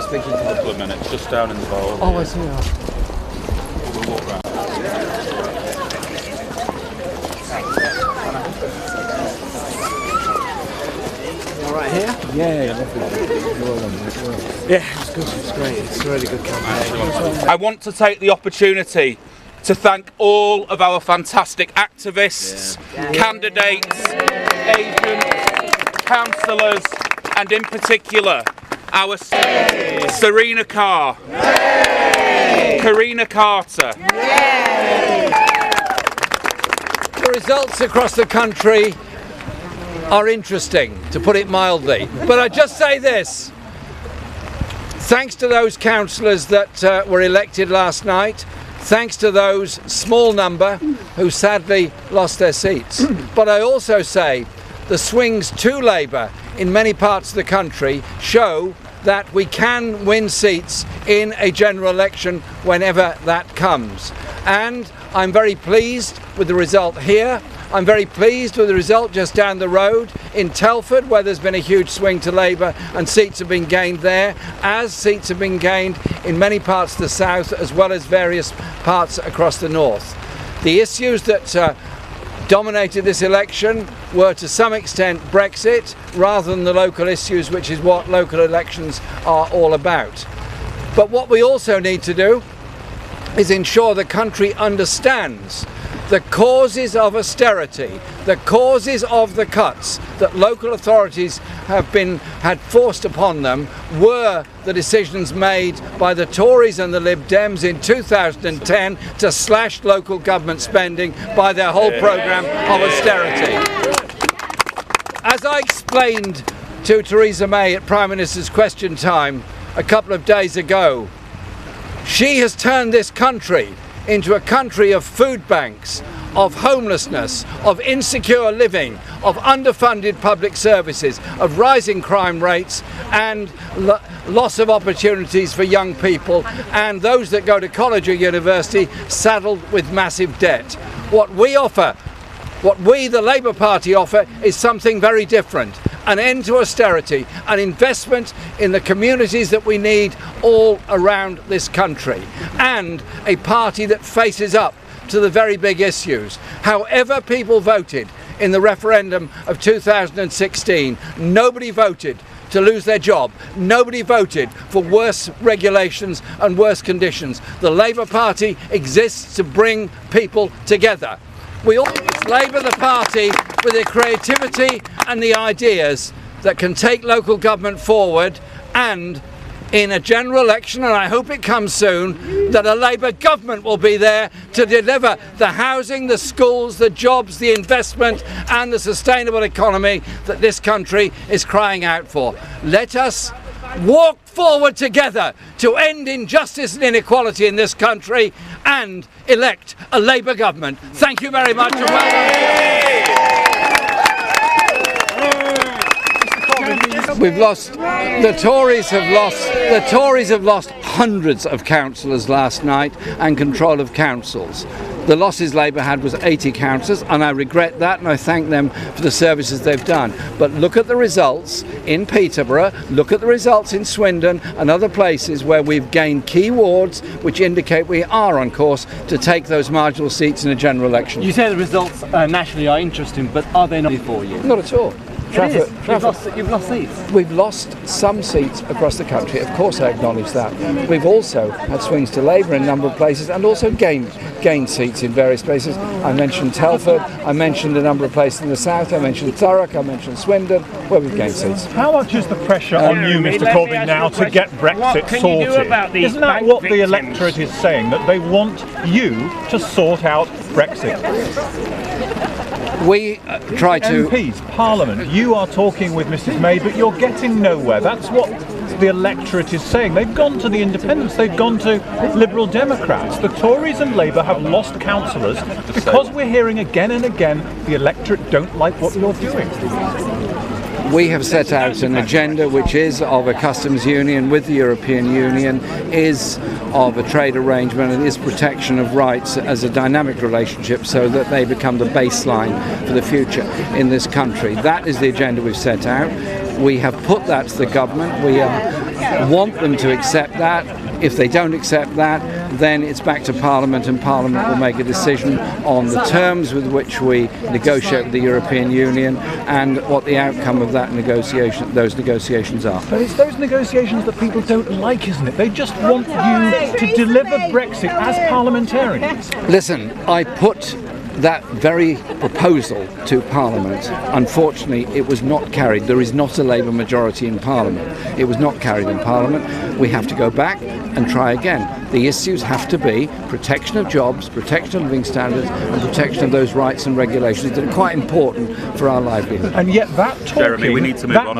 speaking to? A couple of minutes, just down in the bowl. Oh, I see. We'll walk round. All right here? Yeah, lovely. Yeah, it's good. It's great. It's a really good campaign. I want to take the opportunity to thank all of our fantastic activists, candidates, agents, councillors, and in particular, our Serena Carr, Karina Carter. The results across the country are interesting, to put it mildly. But I just say this, thanks to those councillors that were elected last night, thanks to those small number who sadly lost their seats. But I also say the swings to Labour in many parts of the country show that we can win seats in a general election whenever that comes. And I'm very pleased with the result here. I'm very pleased with the result just down the road in Telford, where there's been a huge swing to Labour and seats have been gained there, as seats have been gained in many parts of the south as well as various parts across the north. The issues that dominated this election were to some extent Brexit rather than the local issues, which is what local elections are all about. But what we also need to do is ensure the country understands the causes of austerity, the causes of the cuts that local authorities had forced upon them were the decisions made by the Tories and the Lib Dems in 2010 to slash local government spending by their whole programme of austerity. As I explained to Theresa May at Prime Minister's Question Time a couple of days ago, she has turned this country into a country of food banks, of homelessness, of insecure living, of underfunded public services, of rising crime rates and loss of opportunities for young people and those that go to college or university saddled with massive debt. What we offer, what we, the Labour Party, offer is something very different. An end to austerity, an investment in the communities that we need all around this country, and a party that faces up to the very big issues. However people voted in the referendum of 2016, nobody voted to lose their job. Nobody voted for worse regulations and worse conditions. The Labour Party exists to bring people together. We all Labour the party with the creativity and the ideas that can take local government forward, and in a general election, and I hope it comes soon, that a Labour government will be there to deliver the housing, the schools, the jobs, the investment and the sustainable economy that this country is crying out for. Let us walk forward together to end injustice and inequality in this country and elect a Labour government. Thank you very much and well done. We've lost, the Tories have lost hundreds of councillors last night and control of councils. The losses Labour had was 80 councillors, and I regret that, and I thank them for the services they've done. But look at the results in Peterborough, look at the results in Swindon and other places where we've gained key wards which indicate we are on course to take those marginal seats in a general election. You say the results nationally are interesting, but are they not for you? Not at all. You've lost seats. We've lost some seats across the country, of course I acknowledge that. We've also had swings to Labour in a number of places and also gained seats in various places. I mentioned Telford, I mentioned a number of places in the south, I mentioned Thurrock, I mentioned Swindon, where we've gained seats. How much is the pressure on you, Mr Corbyn, now to get Brexit sorted? Isn't that what the electorate is saying, that they want you to sort out Brexit? We try to... MPs, Parliament, you are talking with Mrs May, but you're getting nowhere. That's what the electorate is saying. They've gone to the independents, they've gone to Liberal Democrats. The Tories and Labour have lost councillors because we're hearing again and again the electorate don't like what you're doing. We have set out an agenda which is of a customs union with the European Union, is of a trade arrangement, and is protection of rights as a dynamic relationship so that they become the baseline for the future in this country. That is the agenda we've set out. We have put that to the government. We want them to accept that. If they don't accept that, then it's back to Parliament, and Parliament will make a decision on the terms with which we negotiate with the European Union and what the outcome of those negotiations are. But it's those negotiations that people don't like, isn't it? They just want you to deliver Brexit as parliamentarians. Listen, I put that very proposal to Parliament. Unfortunately, it was not carried. There is not a Labour majority in Parliament. It was not carried in Parliament. We have to go back and try again. The issues have to be protection of jobs, protection of living standards, and protection of those rights and regulations that are quite important for our livelihood. And yet that talking, Jeremy, we need to move on.